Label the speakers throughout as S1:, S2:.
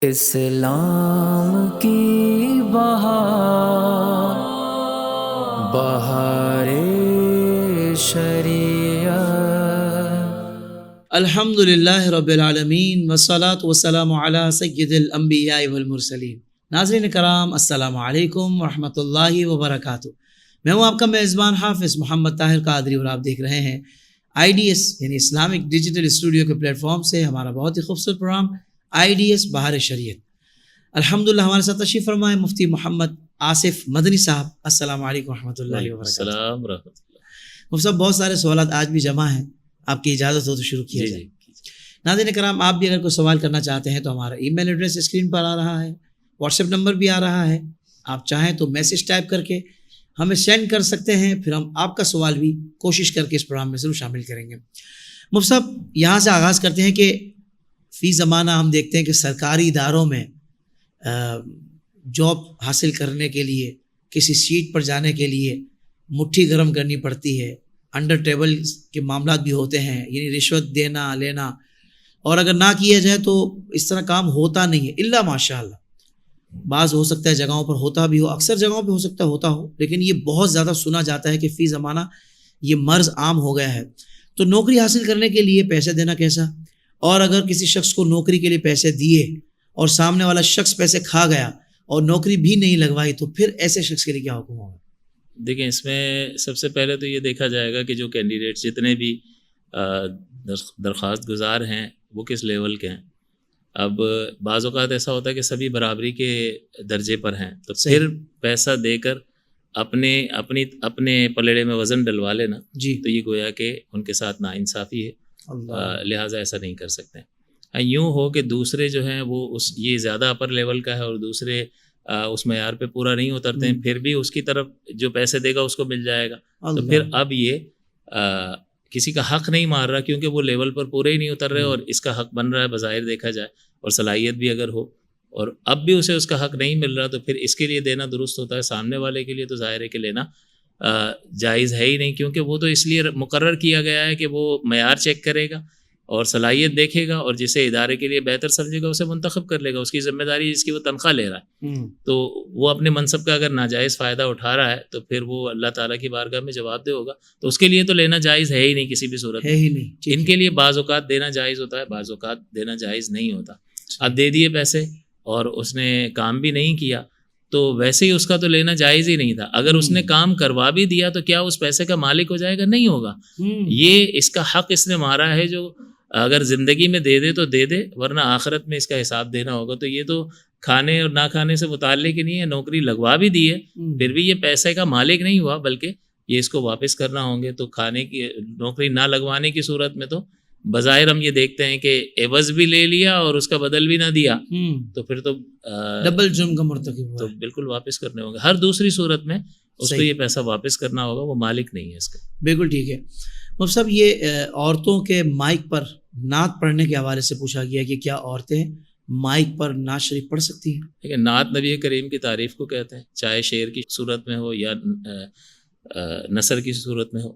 S1: اسلام کی بہار بہار شریعت۔
S2: الحمدللہ رب العالمین والصلاة والسلام علی سید الانبیاء والمرسلین۔ ناظرین کرام، السلام علیکم ورحمۃ اللہ وبرکاتہ۔ میں ہوں آپ کا میزبان حافظ محمد طاہر قادری، اور آپ دیکھ رہے ہیں IDS یعنی اسلامک ڈیجیٹل اسٹوڈیو کے پلیٹ فارم سے ہمارا بہت ہی خوبصورت پروگرام IDS بہار شریعت۔ الحمدللہ ہمارے ساتھ تشریف فرمائے مفتی محمد آصف مدنی صاحب۔ السلام علیکم ورحمۃ اللہ وبرکاتہ۔
S3: السلام ورحمۃ اللہ۔
S2: مفتی صاحب، بہت سارے سوالات آج بھی جمع ہیں، آپ کی اجازت ہو تو شروع کیا جائے۔ ناظرین کرام، آپ بھی اگر کوئی سوال کرنا چاہتے ہیں تو ہمارا ای میل ایڈریس اسکرین پر آ رہا ہے، واٹس ایپ نمبر بھی آ رہا ہے، آپ چاہیں تو میسج ٹائپ کر کے ہمیں سینڈ کر سکتے ہیں، پھر ہم آپ کا سوال بھی کوشش کر کے اس پروگرام میں ضرور شامل کریں گے۔ مفتی صاحب، یہاں سے آغاز کرتے ہیں کہ فی زمانہ ہم دیکھتے ہیں کہ سرکاری اداروں میں جاب حاصل کرنے کے لیے، کسی سیٹ پر جانے کے لیے مٹھی گرم کرنی پڑتی ہے، انڈر ٹیبل کے معاملات بھی ہوتے ہیں، یعنی رشوت دینا لینا، اور اگر نہ کیا جائے تو اس طرح کام ہوتا نہیں ہے الا ماشاء اللہ۔ بعض ہو سکتا ہے جگہوں پر ہوتا بھی ہو، اکثر جگہوں پہ ہو سکتا ہے ہوتا ہو، لیکن یہ بہت زیادہ سنا جاتا ہے کہ فی زمانہ یہ مرض عام ہو گیا ہے۔ تو نوکری حاصل کرنے کے لیے پیسے دینا کیسا، اور اگر کسی شخص کو نوکری کے لیے پیسے دیے اور سامنے والا شخص پیسے کھا گیا اور نوکری بھی نہیں لگوائی، تو پھر ایسے شخص کے لیے کیا حکم ہوگا؟
S3: دیکھیں، اس میں سب سے پہلے تو یہ دیکھا جائے گا کہ جو کینڈیڈیٹس جتنے بھی درخواست گزار ہیں وہ کس لیول کے ہیں۔ اب بعض اوقات ایسا ہوتا ہے کہ سبھی برابری کے درجے پر ہیں، تو پھر پیسہ دے کر اپنے پلڑے میں وزن ڈلوا لینا
S2: جی،
S3: تو یہ گویا کہ ان کے ساتھ ناانصافی ہے، لہٰذا ایسا نہیں کر سکتے۔ یوں ہو کہ دوسرے جو ہیں وہ یہ زیادہ اپر لیول کا ہے اور دوسرے اس معیار پہ پورا نہیں اترتے ہیں، پھر بھی اس کی طرف جو پیسے دے گا اس کو مل جائے گا، تو پھر اب یہ کسی کا حق نہیں مار رہا، کیونکہ وہ لیول پر پورے ہی نہیں اتر رہے، اور اس کا حق بن رہا ہے بظاہر دیکھا جائے، اور صلاحیت بھی اگر ہو اور اب بھی اسے اس کا حق نہیں مل رہا، تو پھر اس کے لیے دینا درست ہوتا ہے۔ سامنے والے کے لیے تو ظاہر ہے کہ لینا جائز ہے ہی نہیں، کیونکہ وہ تو اس لیے مقرر کیا گیا ہے کہ وہ معیار چیک کرے گا اور صلاحیت دیکھے گا، اور جسے ادارے کے لیے بہتر سمجھے گا اسے منتخب کر لے گا، اس کی ذمہ داری جس کی وہ تنخواہ لے رہا ہے۔ تو وہ اپنے منصب کا اگر ناجائز فائدہ اٹھا رہا ہے تو پھر وہ اللہ تعالیٰ کی بارگاہ میں جواب دہ ہوگا، تو اس کے لیے تو لینا جائز ہے ہی نہیں کسی بھی صورت
S2: ہے ہی نہیں۔
S3: ان کے لیے بعض اوقات دینا جائز ہوتا ہے، بعض اوقات دینا جائز نہیں ہوتا۔ اب دے دیے پیسے اور اس نے کام بھی نہیں کیا تو ویسے ہی اس کا تو لینا جائز ہی نہیں تھا۔ اگر اس نے کام کروا بھی دیا تو کیا اس پیسے کا مالک ہو جائے گا؟ نہیں ہوگا۔ یہ اس کا حق اس نے مارا ہے، جو اگر زندگی میں دے دے تو دے دے، ورنہ آخرت میں اس کا حساب دینا ہوگا۔ تو یہ تو کھانے اور نہ کھانے سے متعلق ہی نہیں ہے، نوکری لگوا بھی دی ہے پھر بھی یہ پیسے کا مالک نہیں ہوا، بلکہ یہ اس کو واپس کرنا ہوں گے۔ تو کھانے کی نوکری نہ لگوانے کی صورت میں تو بظاہر ہم یہ دیکھتے ہیں کہ عوض بھی لے لیا اور اس کا بدل بھی نہ دیا، تو پھر تو
S2: ڈبل جرم کا مرتکب ہوا،
S3: تو بالکل واپس کرنے ہوں گے۔ ہر دوسری صورت میں اس کو یہ پیسہ واپس کرنا ہوگا، وہ مالک نہیں ہے اس کا۔
S2: بالکل ٹھیک ہے۔ مفتی صاحب، یہ عورتوں کے مائک پر نعت پڑھنے کے حوالے سے پوچھا گیا کہ کیا عورتیں مائک پر نعت شریف پڑھ سکتی ہیں؟
S3: لیکن نعت نبی کریم کی تعریف کو کہتے ہیں، چاہے شعر کی صورت میں ہو یا نثر کی صورت میں ہو۔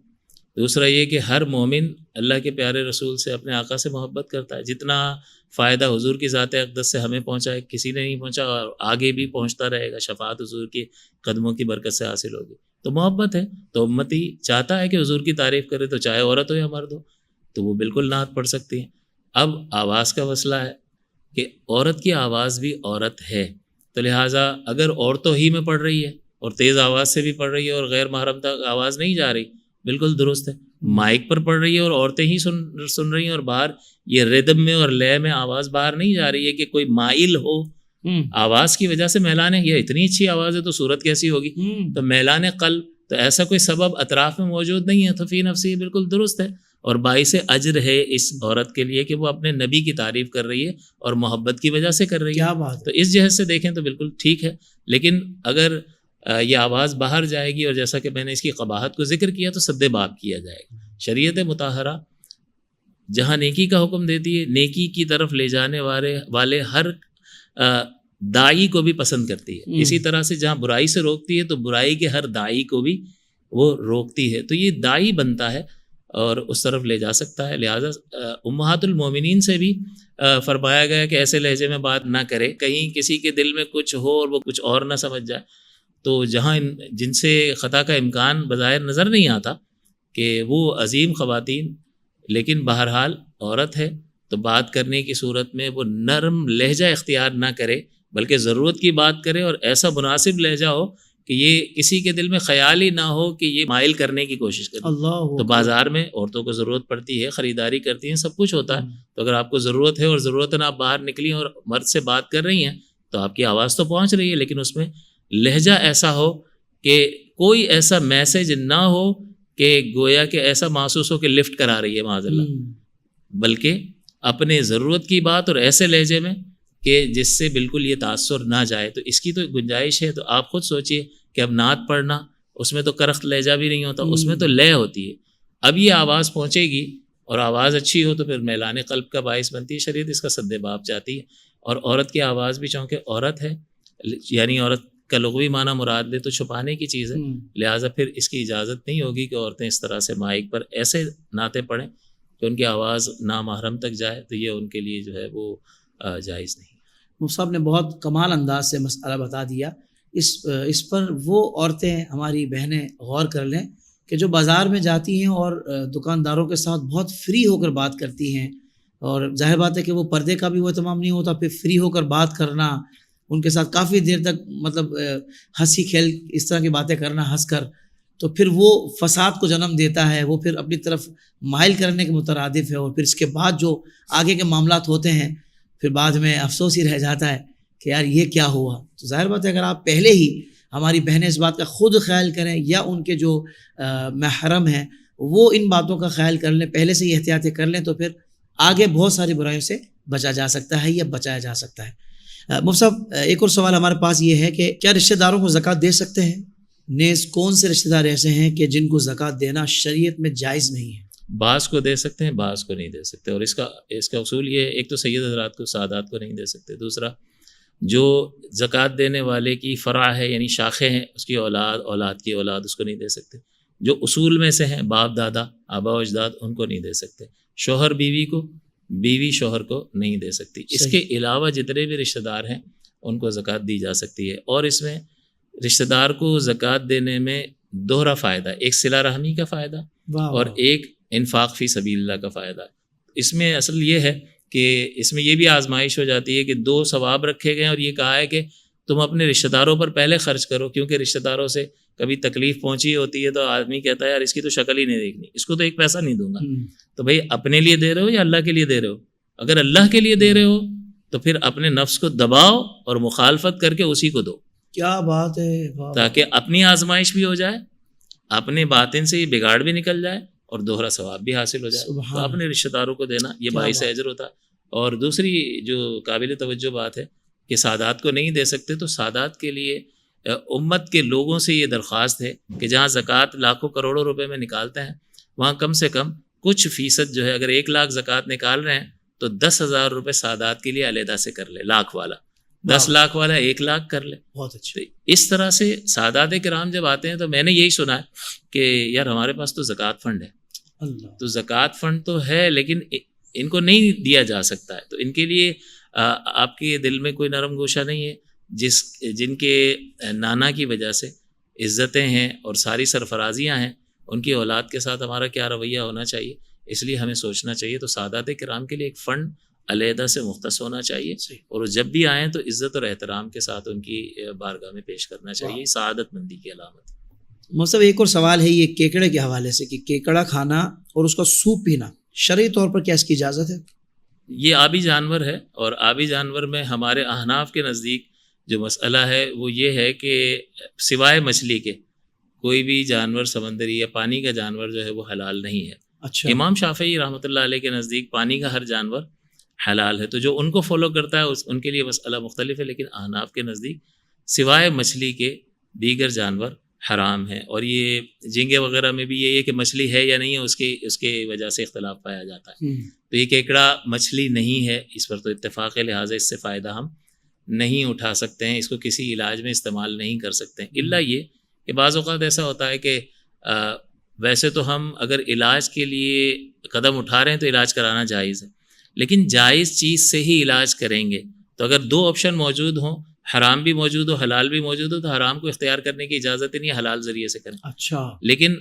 S3: دوسرا یہ کہ ہر مومن اللہ کے پیارے رسول سے، اپنے آقا سے محبت کرتا ہے۔ جتنا فائدہ حضور کی ذات اقدس سے ہمیں پہنچا ہے کسی نے نہیں پہنچا، اور آگے بھی پہنچتا رہے گا، شفاعت حضور کی قدموں کی برکت سے حاصل ہوگی۔ تو محبت ہے تو امتی چاہتا ہے کہ حضور کی تعریف کرے، تو چاہے عورت ہو یا مرد ہو، تو وہ بالکل نعت پڑھ سکتی ہیں۔ اب آواز کا مسئلہ ہے کہ عورت کی آواز بھی عورت ہے، تو لہٰذا اگر عورتوں ہی میں پڑھ رہی ہے اور تیز آواز سے بھی پڑھ رہی ہے اور غیر محرم تک آواز نہیں جا رہی، بالکل درست ہے۔ مائک پر پڑھ رہی ہے اور عورتیں ہی سن رہی ہیں، اور باہر یہ ردم میں اور لے میں آواز باہر نہیں جا رہی ہے کہ کوئی مائل ہو آواز کی وجہ سے میلانے، یہ اتنی اچھی آواز ہے تو صورت کیسی ہوگی، تو میلانے قلب، تو ایسا کوئی سبب اطراف میں موجود نہیں ہے، تو فی نفسی بالکل درست ہے، اور باعث اجر ہے اس عورت کے لیے کہ وہ اپنے نبی کی تعریف کر رہی ہے اور محبت کی وجہ سے کر رہی ہے۔
S2: کیا بات!
S3: تو اس جہت سے دیکھیں تو بالکل ٹھیک ہے، لیکن اگر یہ آواز باہر جائے گی، اور جیسا کہ میں نے اس کی قباحت کو ذکر کیا، تو سد باب کیا جائے گا۔ شریعت مطہرہ جہاں نیکی کا حکم دیتی ہے، نیکی کی طرف لے جانے والے ہر داعی کو بھی پسند کرتی ہے، اسی طرح سے جہاں برائی سے روکتی ہے تو برائی کے ہر داعی کو بھی وہ روکتی ہے۔ تو یہ داعی بنتا ہے اور اس طرف لے جا سکتا ہے. لہٰذا امہات المومنین سے بھی فرمایا گیا کہ ایسے لہجے میں بات نہ کرے, کہیں کسی کے دل میں کچھ ہو اور وہ کچھ اور نہ سمجھ جائے. تو جہاں جن سے خطا کا امکان بظاہر نظر نہیں آتا کہ وہ عظیم خواتین لیکن بہرحال عورت ہے, تو بات کرنے کی صورت میں وہ نرم لہجہ اختیار نہ کرے بلکہ ضرورت کی بات کرے, اور ایسا مناسب لہجہ ہو کہ یہ کسی کے دل میں خیال ہی نہ ہو کہ یہ مائل کرنے کی کوشش کرے. تو بازار میں عورتوں کو ضرورت پڑتی ہے, خریداری کرتی ہیں, سب کچھ ہوتا ہے. تو اگر آپ کو ضرورت ہے اور ضرورتاً آپ باہر نکلی اور مرد سے بات کر رہی ہیں تو آپ کی آواز تو پہنچ رہی ہے, لیکن اس میں لہجہ ایسا ہو کہ کوئی ایسا میسج نہ ہو کہ گویا کہ ایسا محسوس ہو کہ لفٹ کرا رہی ہے معاذ اللہ, بلکہ اپنے ضرورت کی بات اور ایسے لہجے میں کہ جس سے بالکل یہ تاثر نہ جائے. تو اس کی تو گنجائش ہے. تو آپ خود سوچئے کہ اب نعت پڑھنا, اس میں تو کرخت لہجہ بھی نہیں ہوتا, اس میں تو لے ہوتی ہے. اب یہ آواز پہنچے گی اور آواز اچھی ہو تو پھر میلان قلب کا باعث بنتی ہے. شریعت اس کا سد باب چاہتی ہے. اور عورت کی آواز بھی چونکہ عورت ہے, یعنی عورت کا لغوی معنی مراد لے تو چھپانے کی چیز ہے, لہٰذا پھر اس کی اجازت نہیں ہوگی کہ عورتیں اس طرح سے مائک پر ایسے نعتیں پڑھیں کہ ان کی آواز نامحرم تک جائے. تو یہ ان کے لیے جو ہے وہ جائز نہیں.
S2: مفتی صاحب نے بہت کمال انداز سے مسئلہ بتا دیا. اس پر وہ عورتیں ہماری بہنیں غور کر لیں کہ جو بازار میں جاتی ہیں اور دکانداروں کے ساتھ بہت فری ہو کر بات کرتی ہیں, اور ظاہر بات ہے کہ وہ پردے کا بھی وہ اہتمام نہیں ہوتا, پھر فری ہو کر بات کرنا, ان کے ساتھ کافی دیر تک مطلب ہنسی کھیل اس طرح کی باتیں کرنا ہنس کر, تو پھر وہ فساد کو جنم دیتا ہے. وہ پھر اپنی طرف مائل کرنے کے مترادف ہے, اور پھر اس کے بعد جو آگے کے معاملات ہوتے ہیں پھر بعد میں افسوس ہی رہ جاتا ہے کہ یار یہ کیا ہوا. تو ظاہر بات ہے اگر آپ پہلے ہی ہماری بہنیں اس بات کا خود خیال کریں یا ان کے جو محرم ہیں وہ ان باتوں کا خیال کر لیں, پہلے سے ہی احتیاطیں کر لیں, تو پھر آگے بہت ساری برائیوں سے بچا جا سکتا ہے یا بچایا جا سکتا ہے. مفتی صاحب ایک اور سوال ہمارے پاس یہ ہے کہ کیا رشتہ داروں کو زکوٰۃ دے سکتے ہیں؟ نیز کون سے رشتہ دار ایسے ہیں کہ جن کو زکوٰۃ دینا شریعت میں جائز نہیں ہے؟
S3: بعض کو دے سکتے ہیں, بعض کو نہیں دے سکتے. اور اس کا اصول یہ ہے, ایک تو سید حضرات کو, سادات کو نہیں دے سکتے. دوسرا جو زکوٰۃ دینے والے کی فرع ہے یعنی شاخیں ہیں, اس کی اولاد کی اولاد, اس کو نہیں دے سکتے. جو اصول میں سے ہیں باپ دادا آبا و اجداد, ان کو نہیں دے سکتے. شوہر بیوی کو, بیوی شوہر کو نہیں دے سکتی. اس کے علاوہ جتنے بھی رشتہ دار ہیں ان کو زکوٰۃ دی جا سکتی ہے. اور اس میں رشتہ دار کو زکوٰۃ دینے میں دوہرا فائدہ, ایک صلہ رحمی کا فائدہ اور ایک انفاق فی سبیل اللہ کا فائدہ. اس میں اصل یہ ہے کہ اس میں یہ بھی آزمائش ہو جاتی ہے کہ دو ثواب رکھے گئے اور یہ کہا ہے کہ تم اپنے رشتہ داروں پر پہلے خرچ کرو, کیونکہ رشتہ داروں سے کبھی تکلیف پہنچی ہوتی ہے تو آدمی کہتا ہے یار اس کی تو شکل ہی نہیں دیکھنی, اس کو تو ایک پیسہ نہیں دوں گا. تو بھائی اپنے لیے دے رہے ہو یا اللہ کے لیے دے رہے ہو؟ اگر اللہ کے لیے دے رہے ہو تو پھر اپنے نفس کو دباؤ اور مخالفت کر کے اسی کو دو.
S2: کیا بات ہے,
S3: تاکہ اپنی آزمائش بھی ہو جائے, اپنے باطن سے یہ بگاڑ بھی نکل جائے اور دوہرا ثواب بھی حاصل ہو جائے. تو اپنے رشتہ داروں کو دینا یہ باعث اجر ہوتا ہے. اور دوسری جو قابل توجہ بات ہے کہ سادات کو نہیں دے سکتے, تو سادات کے لیے امت کے لوگوں سے یہ درخواست ہے کہ جہاں زکوٰۃ لاکھوں کروڑوں روپے میں نکالتے ہیں وہاں کم سے کم کچھ فیصد جو ہے, اگر 1 لاکھ زکوٰۃ نکال رہے ہیں تو 10,000 روپے سادات کے لیے علیحدہ سے کر لے. لاکھ والا 10 لاکھ والا 1 لاکھ کر لے.
S2: بہت اچھا.
S3: اس طرح سے سادات کرام جب آتے ہیں تو میں نے یہی سنا ہے کہ یار ہمارے پاس تو زکوٰۃ فنڈ ہے. تو زکوٰۃ فنڈ تو ہے لیکن ان کو نہیں دیا جا سکتا ہے. تو ان کے لیے آپ کے دل میں کوئی نرم گوشہ نہیں ہے جن کے نانا کی وجہ سے عزتیں ہیں اور ساری سرفرازیاں ہیں, ان کی اولاد کے ساتھ ہمارا کیا رویہ ہونا چاہیے, اس لیے ہمیں سوچنا چاہیے. تو سادات کرام کے لیے ایک فنڈ علیحدہ سے مختص ہونا چاہیے, اور جب بھی آئیں تو عزت اور احترام کے ساتھ ان کی بارگاہ میں پیش کرنا چاہیے. سعادت مندی کی علامت.
S2: مطلب ایک اور سوال ہے یہ کیکڑے کے حوالے سے کہ کیکڑا کھانا اور اس کا سوپ پینا شرعی طور پر کیا اس کی اجازت ہے؟
S3: یہ آبی جانور ہے, اور آبی جانور میں ہمارے احناف کے نزدیک جو مسئلہ ہے وہ یہ ہے کہ سوائے مچھلی کے کوئی بھی جانور سمندری یا پانی کا جانور جو ہے وہ حلال نہیں ہے.
S2: اچھا.
S3: امام شافعی رحمۃ اللہ علیہ کے نزدیک پانی کا ہر جانور حلال ہے. تو جو ان کو فالو کرتا ہے ان کے لیے مسئلہ مختلف ہے, لیکن احناف کے نزدیک سوائے مچھلی کے دیگر جانور حرام ہیں. اور یہ جھینگے وغیرہ میں بھی یہ ہے کہ مچھلی ہے یا نہیں ہے, اس کے وجہ سے اختلاف پایا جاتا ہے. تو یہ کیکڑا مچھلی نہیں ہے, اس پر تو اتفاق ہے, لہٰذا اس سے فائدہ ہم نہیں اٹھا سکتے ہیں, اس کو کسی علاج میں استعمال نہیں کر سکتے ہیں. الا یہ کہ بعض اوقات ایسا ہوتا ہے کہ ویسے تو ہم اگر علاج کے لیے قدم اٹھا رہے ہیں تو علاج کرانا جائز ہے، لیکن جائز چیز سے ہی علاج کریں گے تو اگر دو آپشن موجود ہوں، حرام بھی موجود ہو حلال بھی موجود ہو، تو حرام کو اختیار کرنے کی اجازت ہی نہیں ہے، حلال ذریعے سے کریں۔
S2: اچھا،
S3: لیکن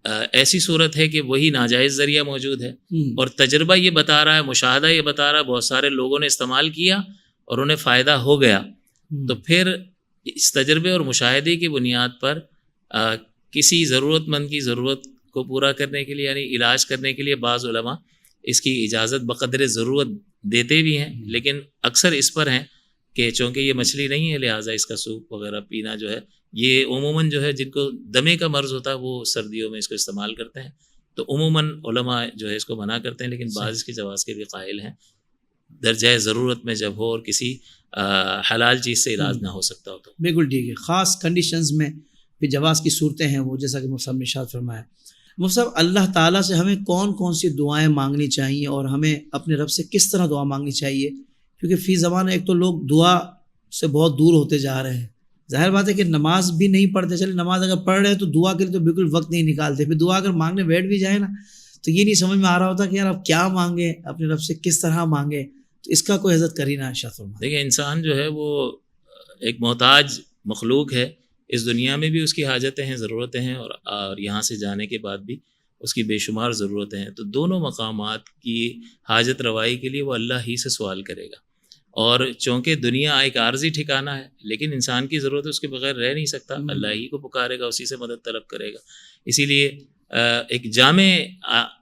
S3: ایسی صورت ہے کہ وہی ناجائز ذریعہ موجود ہے اور تجربہ یہ بتا رہا ہے، مشاہدہ یہ بتا رہا ہے، بہت سارے لوگوں نے استعمال کیا اور انہیں فائدہ ہو گیا، تو پھر اس تجربے اور مشاہدے کی بنیاد پر کسی ضرورت مند کی ضرورت کو پورا کرنے کے لیے یعنی علاج کرنے کے لیے بعض علماء اس کی اجازت بقدر ضرورت دیتے بھی ہیں، لیکن اکثر اس پر ہیں کہ چونکہ یہ مچھلی نہیں ہے لہٰذا اس کا سوپ وغیرہ پینا جو ہے یہ عموماً جو ہے جن کو دمے کا مرض ہوتا ہے وہ سردیوں میں اس کو استعمال کرتے ہیں، تو عموماً علماء جو ہے اس کو منع کرتے ہیں، لیکن بعض اس کی جواز کے بھی قائل ہیں درجہ ضرورت میں جب ہو اور کسی حلال چیز سے علاج نہ ہو سکتا ہو تو۔
S2: بالکل ٹھیک ہے، خاص کنڈیشنز میں پھر جواز کی صورتیں ہیں وہ، جیسا کہ مفتی صاحب نے ارشاد فرمایا۔ مفتی صاحب، اللہ تعالیٰ سے ہمیں کون کون سی دعائیں مانگنی چاہیے اور ہمیں اپنے رب سے کس طرح دعا مانگنی چاہیے؟ کیونکہ فی زمانہ ایک تو لوگ دعا سے بہت دور ہوتے جا رہے ہیں، ظاہر بات ہے کہ نماز بھی نہیں پڑھتے، چلے نماز اگر پڑھ رہے ہیں تو دعا کے لیے تو بالکل وقت نہیں نکالتے، پھر دعا اگر مانگنے بیٹھ بھی جائے نا تو یہ نہیں سمجھ میں آ رہا ہوتا کہ یار اب کیا مانگیں، اپنے رب سے کس طرح مانگیں، تو اس کا کوئی حضرت کرینہ ارشاد فرمائیں۔
S3: دیکھیں انسان جو ہے وہ ایک محتاج مخلوق ہے، اس دنیا میں بھی اس کی حاجتیں ہیں، ضرورتیں ہیں، اور یہاں سے جانے کے بعد بھی اس کی بے شمار ضرورتیں ہیں، تو دونوں مقامات کی حاجت روائی کے لیے وہ اللہ ہی سے سوال کرے گا، اور چونکہ دنیا ایک عارضی ٹھکانہ ہے لیکن انسان کی ضرورت اس کے بغیر رہ نہیں سکتا، اللہ ہی کو پکارے گا، اسی سے مدد طلب کرے گا، اسی لیے ایک جامع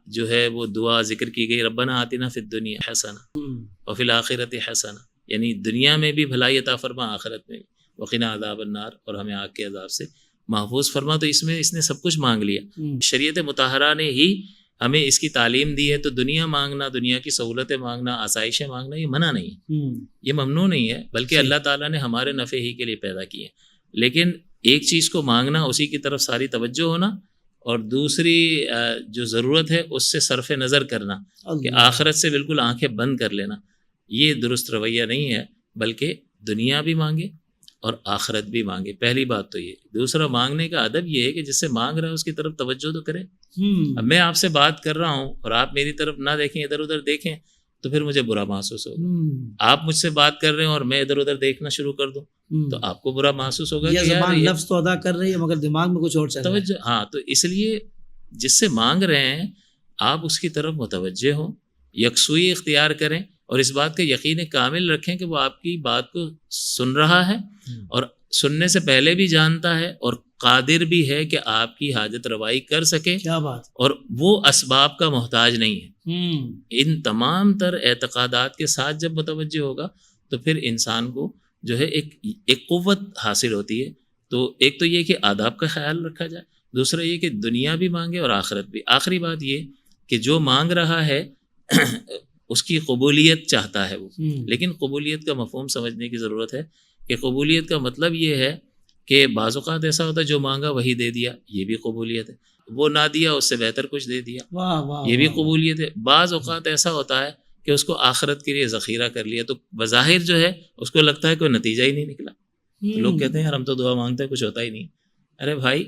S3: جو ہے وہ دعا ذکر کی گئی، ربنا آتنا فی الدنیا حسنہ وفی الآخرۃ حسنہ، یعنی دنیا میں بھی بھلائی عطا فرما، آخرت میں بھی، وقنا عذاب النار، اور ہمیں آگ کے عذاب سے محفوظ فرما۔ تو اس میں اس نے سب کچھ مانگ لیا، شریعت مطہرہ نے ہی ہمیں اس کی تعلیم دی ہے، تو دنیا مانگنا، دنیا کی سہولتیں مانگنا، آسائشیں مانگنا یہ منع نہیں ہے، یہ ممنوع نہیں ہے، بلکہ اللہ تعالیٰ نے ہمارے نفع ہی کے لیے پیدا کیے ہیں، لیکن ایک چیز کو مانگنا، اسی کی طرف ساری توجہ ہونا، اور دوسری جو ضرورت ہے اس سے صرف نظر کرنا کہ آخرت سے بالکل آنکھیں بند کر لینا، یہ درست رویہ نہیں ہے، بلکہ دنیا بھی مانگے اور آخرت بھی مانگے، پہلی بات تو یہ۔ دوسرا، مانگنے کا ادب یہ ہے کہ جس سے مانگ رہا ہے اس کی طرف توجہ تو کرے۔ اب میں آپ سے بات کر رہا ہوں اور آپ میری طرف نہ دیکھیں، ادھر ادھر دیکھیں، تو پھر مجھے برا محسوس ہوگا۔ آپ مجھ سے بات کر رہے ہیں اور میں ادھر ادھر دیکھنا شروع کر دوں تو آپ کو برا محسوس ہوگا کہ
S2: زبان لفظ تو ادا کر رہی ہے مگر دماغ میں کچھ اور چل رہا ہے۔
S3: توجہ، ہاں، تو اس لیے جس سے مانگ رہے ہیں آپ اس کی طرف متوجہ ہوں، یکسوئی اختیار کریں، اور اس بات کا یقین کامل رکھیں کہ وہ آپ کی بات کو سن رہا ہے اور سننے سے پہلے بھی جانتا ہے اور قادر بھی ہے کہ آپ کی حاجت روائی کر سکے،
S2: کیا بات،
S3: اور وہ اسباب کا محتاج نہیں ہے۔ ان تمام تر اعتقادات کے ساتھ جب متوجہ ہوگا تو پھر انسان کو جو ہے ایک قوت حاصل ہوتی ہے۔ تو ایک تو یہ کہ آداب کا خیال رکھا جائے، دوسرا یہ کہ دنیا بھی مانگے اور آخرت بھی۔ آخری بات یہ کہ جو مانگ رہا ہے اس کی قبولیت چاہتا ہے وہ، لیکن قبولیت کا مفہوم سمجھنے کی ضرورت ہے کہ قبولیت کا مطلب یہ ہے کہ بعض اوقات ایسا ہوتا ہے جو مانگا وہی دے دیا، یہ بھی قبولیت ہے، وہ نہ دیا اس سے بہتر کچھ دے دیا، یہ بھی قبولیت ہے۔ بعض اوقات ایسا ہوتا ہے کہ اس کو آخرت کے لیے ذخیرہ کر لیا، تو بظاہر جو ہے اس کو لگتا ہے کوئی نتیجہ ہی نہیں نکلا، تو لوگ کہتے ہیں یار ہم تو دعا مانگتے ہیں کچھ ہوتا ہی نہیں۔ ارے بھائی،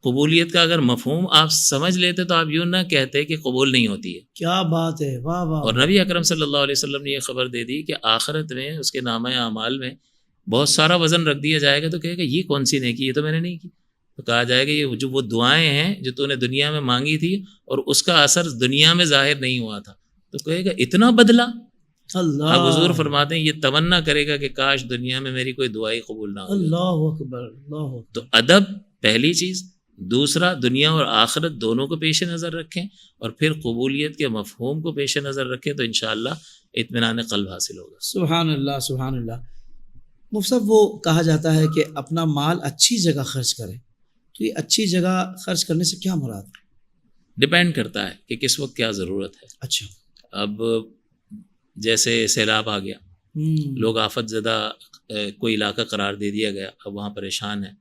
S3: قبولیت کا اگر مفہوم آپ سمجھ لیتے تو آپ یوں نہ کہتے کہ قبول نہیں ہوتی ہے۔
S2: کیا بات ہے، واہ واہ۔
S3: اور نبی اکرم صلی اللہ علیہ وسلم نے یہ خبر دے دی کہ آخرت میں اس کے نامہ اعمال میں بہت سارا وزن رکھ دیا جائے گا، تو کہے گا یہ کون سی نیکی، یہ تو میں نے نہیں کی، تو کہا جائے گا یہ جو وہ دعائیں ہیں جو تو نے دنیا میں مانگی تھی اور اس کا اثر دنیا میں ظاہر نہیں ہوا تھا، تو کہے گا اتنا بدلا۔
S2: اللہ،
S3: اب حضور فرماتے ہیں یہ تمنا کرے گا کہ کاش دنیا میں میری کوئی دعائی قبول نہ ہو۔
S2: اللہ اکبر، اللہ اکبر۔
S3: تو ادب پہلی چیز، دوسرا دنیا اور آخرت دونوں کو پیش نظر رکھیں، اور پھر قبولیت کے مفہوم کو پیش نظر رکھیں، تو انشاءاللہ اطمینان قلب حاصل ہوگا۔
S2: سبحان اللہ، سبحان اللہ۔ مفتی صاحب، وہ کہا جاتا ہے کہ اپنا مال اچھی جگہ خرچ کریں، تو یہ اچھی جگہ خرچ کرنے سے کیا مراد ہے؟
S3: ڈپینڈ کرتا ہے کہ کس وقت کیا ضرورت ہے۔
S2: اچھا،
S3: اب جیسے سیلاب آ گیا، لوگ آفت زدہ کوئی علاقہ قرار دے دیا گیا، اب وہاں پریشان ہیں،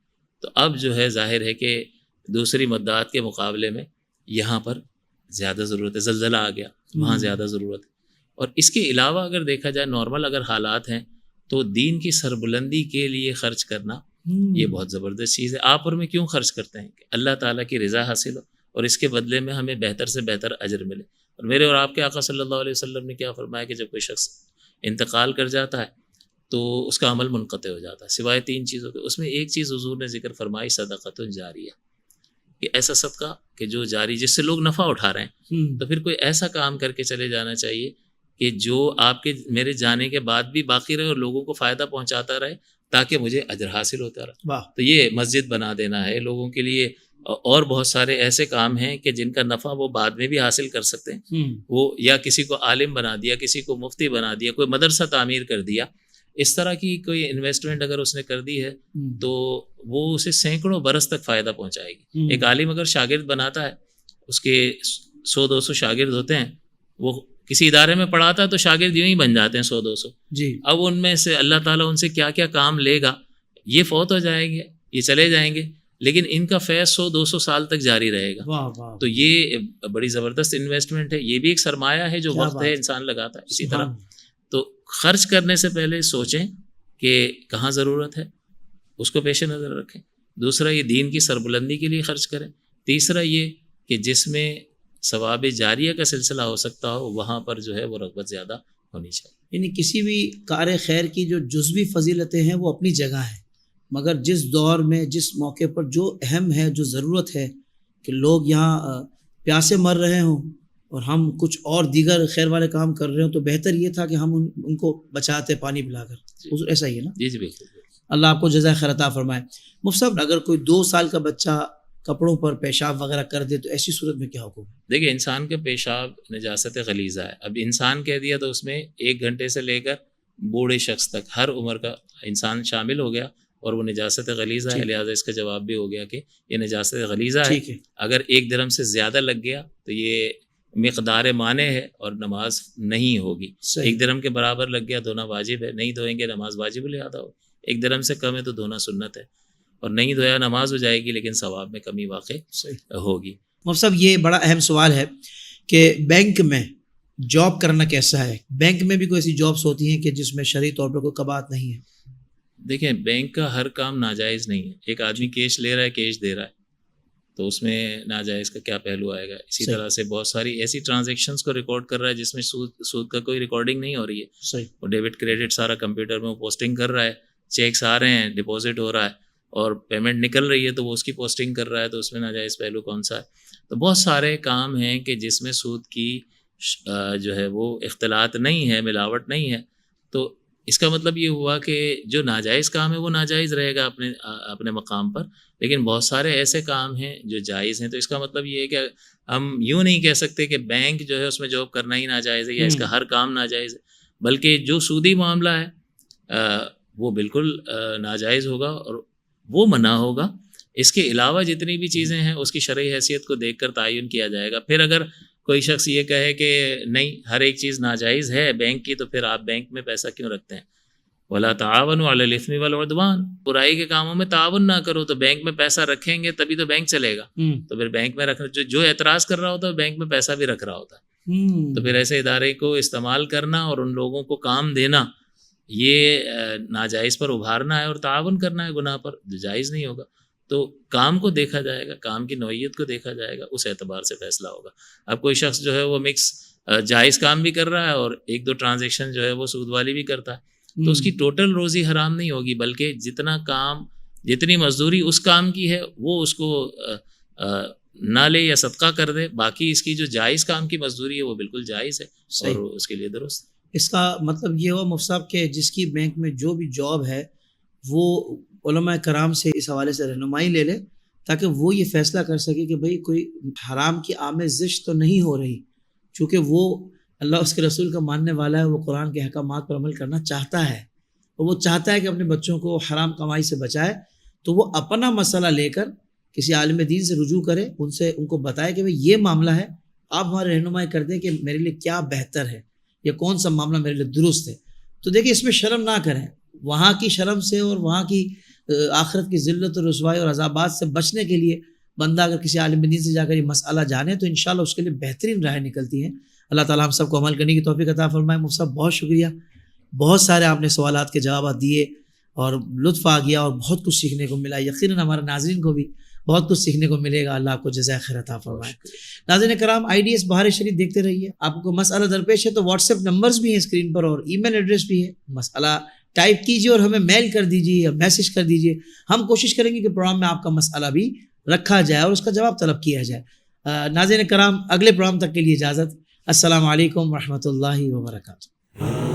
S3: تو اب جو ہے ظاہر ہے کہ دوسری مدعات کے مقابلے میں یہاں پر زیادہ ضرورت ہے۔ زلزلہ آ گیا، وہاں زیادہ ضرورت ہے۔ اور اس کے علاوہ اگر دیکھا جائے نارمل اگر حالات ہیں تو دین کی سربلندی کے لیے خرچ کرنا یہ بہت زبردست چیز ہے۔ آپ اور میں کیوں خرچ کرتے ہیں کہ اللہ تعالیٰ کی رضا حاصل ہو، اور اس کے بدلے میں ہمیں بہتر سے بہتر اجر ملے. اور میرے اور آپ کے آقا صلی اللہ علیہ وسلم نے کیا فرمایا کہ جب کوئی شخص انتقال کر جاتا ہے تو اس کا عمل منقطع ہو جاتا ہے سوائے 3 چیزوں کے. اس میں ایک چیز حضور نے ذکر فرمائی صدقۃ جاریہ، کہ ایسا صدقہ کہ جو جاری، جس سے لوگ نفع اٹھا رہے ہیں. تو پھر کوئی ایسا کام کر کے چلے جانا چاہیے کہ جو آپ کے میرے جانے کے بعد بھی باقی رہے اور لوگوں کو فائدہ پہنچاتا رہے تاکہ مجھے اجر حاصل ہوتا رہے. تو یہ مسجد بنا دینا ہے لوگوں کے لیے، اور بہت سارے ایسے کام ہیں کہ جن کا نفع وہ بعد میں بھی حاصل کر سکتے ہیں. وہ یا کسی کو عالم بنا دیا، کسی کو مفتی بنا دیا، کوئی مدرسہ تعمیر کر دیا. اس طرح کی کوئی انویسٹمنٹ اگر اس نے کر دی ہے تو وہ اسے سینکڑوں برس تک فائدہ پہنچائے گی. ایک عالم اگر شاگرد بناتا ہے، اس کے 100-200 شاگرد ہوتے ہیں، وہ کسی ادارے میں پڑھاتا ہے تو شاگرد یوں ہی بن جاتے ہیں 100-200. اب ان میں سے اللہ تعالیٰ ان سے کیا کیا کام لے گا. یہ فوت ہو جائیں گے، یہ چلے جائیں گے، لیکن ان کا فیض 100-200 سال تک جاری رہے گا. تو یہ بڑی زبردست انویسٹمنٹ ہے. یہ بھی ایک سرمایہ ہے جو وقت ہے انسان لگاتا ہے. اسی طرح تو خرچ کرنے سے پہلے سوچیں کہ کہاں ضرورت ہے، اس کو پیش نظر رکھیں. دوسرا یہ دین کی سربلندی کے لیے خرچ کریں. تیسرا یہ کہ جس میں ثواب جاریہ کا سلسلہ ہو سکتا ہو وہاں پر جو ہے وہ رغبت زیادہ ہونی چاہیے.
S2: یعنی کسی بھی کار خیر کی جو جزوی فضیلتیں ہیں وہ اپنی جگہ ہیں، مگر جس دور میں جس موقع پر جو اہم ہے، جو ضرورت ہے کہ لوگ یہاں پیاسے مر رہے ہوں اور ہم کچھ اور دیگر خیر والے کام کر رہے ہوں، تو بہتر یہ تھا کہ ہم ان کو بچاتے پانی پلا کر. ایسا ہی ہے نا؟
S3: جی بالکل.
S2: اللہ آپ کو جزائے خیر عطا فرمائے. مفتی صاحب، اگر کوئی 2 سال کا بچہ کپڑوں پر پیشاب وغیرہ کر دے تو ایسی صورت میں کیا حکم ہے؟
S3: دیکھیں، انسان کا پیشاب نجاست غلیظہ ہے. اب انسان کہہ دیا تو اس میں 1 گھنٹے سے لے کر بوڑھے شخص تک ہر عمر کا انسان شامل ہو گیا اور وہ نجاست غلیظہ ہے. لہٰذا اس کا جواب بھی ہو گیا کہ یہ نجاست غلیظہ ہے. اگر 1 درہم سے زیادہ لگ گیا تو یہ مقدار مانع ہے اور نماز نہیں ہوگی. 1 درہم کے برابر لگ گیا دھونا واجب ہے، نہیں دھوئیں گے نماز واجب الادا ہو. 1 درہم سے کم ہے تو دھونا سنت ہے، اور نہیں دھویا نماز ہو جائے گی لیکن ثواب میں کمی واقع ہوگی.
S2: مفتی صاحب، یہ بڑا اہم سوال ہے کہ بینک میں جاب کرنا کیسا ہے؟ بینک میں بھی کوئی ایسی جابس ہوتی ہیں کہ جس میں شرعی طور پر کوئی قباحت نہیں ہے؟
S3: دیکھیں، بینک کا ہر کام ناجائز نہیں ہے. ایک آدمی کیش لے رہا ہے، کیش دے رہا ہے، تو اس میں ناجائز کا کیا پہلو آئے گا؟ اسی طرح سے بہت ساری ایسی ٹرانزیکشنز کو ریکارڈ کر رہا ہے جس میں سود کا کوئی ریکارڈنگ نہیں ہو رہی ہے. وہ ڈیبٹ کریڈٹ سارا کمپیوٹر میں پوسٹنگ کر رہا ہے، چیکس آ رہے ہیں، ڈپازٹ ہو رہا ہے اور پیمنٹ نکل رہی ہے تو وہ اس کی پوسٹنگ کر رہا ہے. تو اس میں ناجائز پہلو کون سا ہے؟ تو بہت سارے کام ہیں کہ جس میں سود کی جو ہے وہ اختلاط نہیں ہے، ملاوٹ نہیں ہے. تو اس کا مطلب یہ ہوا کہ جو ناجائز کام ہے وہ ناجائز رہے گا اپنے مقام پر، لیکن بہت سارے ایسے کام ہیں جو جائز ہیں. تو اس کا مطلب یہ ہے کہ ہم یوں نہیں کہہ سکتے کہ بینک جو ہے اس میں جاب کرنا ہی ناجائز ہے یا اس کا ہر کام ناجائز ہے، بلکہ جو سودی معاملہ ہے وہ بالکل ناجائز ہوگا اور وہ منع ہوگا. اس کے علاوہ جتنی بھی چیزیں ہیں اس کی شرعی حیثیت کو دیکھ کر تعین کیا جائے گا. پھر اگر کوئی شخص یہ کہے کہ نہیں ہر ایک چیز ناجائز ہے بینک کی، تو پھر آپ بینک میں پیسہ کیوں رکھتے ہیں؟ وَلَا تَعَاوَنُوا عَلَى الْإِثْمِ وَالْعُدْوَانِ، برائی کے کاموں میں تعاون نہ کرو. تو بینک میں پیسہ رکھیں گے تبھی تو بینک چلے گا. تو پھر بینک میں رکھنا، جو اعتراض کر رہا ہوتا ہے بینک میں پیسہ بھی رکھ رہا ہوتا ہے. تو پھر ایسے ادارے کو استعمال کرنا اور ان لوگوں کو کام دینا، یہ ناجائز پر ابھارنا ہے اور تعاون کرنا ہے گناہ پر، جو جائز نہیں ہوگا. تو کام کو دیکھا جائے گا، کام کی نوعیت کو دیکھا جائے گا، اس اعتبار سے فیصلہ ہوگا. اب کوئی شخص جو ہے وہ مکس جائز کام بھی کر رہا ہے اور 1-2 ٹرانزیکشن جو ہے وہ سود والی بھی کرتا ہے، تو اس کی ٹوٹل روزی حرام نہیں ہوگی، بلکہ جتنی مزدوری اس کام کی ہے وہ اس کو نہ لے یا صدقہ کر دے. باقی اس کی جو جائز کام کی مزدوری ہے وہ بالکل جائز ہے اور اس کے لیے درست.
S2: اس کا مطلب یہ ہوا مفتی صاحب کہ جس کی بینک میں جو بھی جاب ہے وہ علماء کرام سے اس حوالے سے رہنمائی لے لے تاکہ وہ یہ فیصلہ کر سکے کہ بھئی کوئی حرام کی آمیزش تو نہیں ہو رہی، چونکہ وہ اللہ اس کے رسول کا ماننے والا ہے، وہ قرآن کے احکامات پر عمل کرنا چاہتا ہے اور وہ چاہتا ہے کہ اپنے بچوں کو حرام کمائی سے بچائے. تو وہ اپنا مسئلہ لے کر کسی عالم دین سے رجوع کرے، ان کو بتائے کہ بھئی یہ معاملہ ہے، آپ ہماری رہنمائی کر دیں کہ میرے لیے کیا بہتر ہے یا کون سا معاملہ میرے لیے درست ہے. تو دیکھیں، اس میں شرم نہ کریں. وہاں کی شرم سے اور وہاں کی آخرت کی ذلت اور رسوائی اور عذابات سے بچنے کے لیے بندہ اگر کسی عالم دین سے جا کر یہ مسئلہ جانے تو انشاءاللہ اس کے لیے بہترین راہیں نکلتی ہیں. اللہ تعالیٰ ہم سب کو عمل کرنے کی توفیق عطا فرمائے. مفتی صاحب بہت شکریہ، بہت سارے آپ نے سوالات کے جوابات دیے اور لطف آ گیا اور بہت کچھ سیکھنے کو ملا. یقیناً ہمارے ناظرین کو بھی بہت کچھ سیکھنے کو ملے گا. اللہ آپ کو جزائے خیر عطا فرمائے. ناظرین کرام IDS بہار شریف دیکھتے رہیے. آپ کو مسئلہ درپیش ہے تو واٹس ایپ نمبرز بھی ہیں اسکرین پر اور ای میل ایڈریس بھی ہے. مسئلہ ٹائپ کیجیے اور ہمیں میل کر دیجیے یا میسج کر دیجیے. ہم کوشش کریں گے کہ پروگرام میں آپ کا مسئلہ بھی رکھا جائے اور اس کا جواب طلب کیا جائے. ناظرین کرام اگلے پروگرام تک کے لیے اجازت. السلام علیکم ورحمۃ اللہ وبرکاتہ.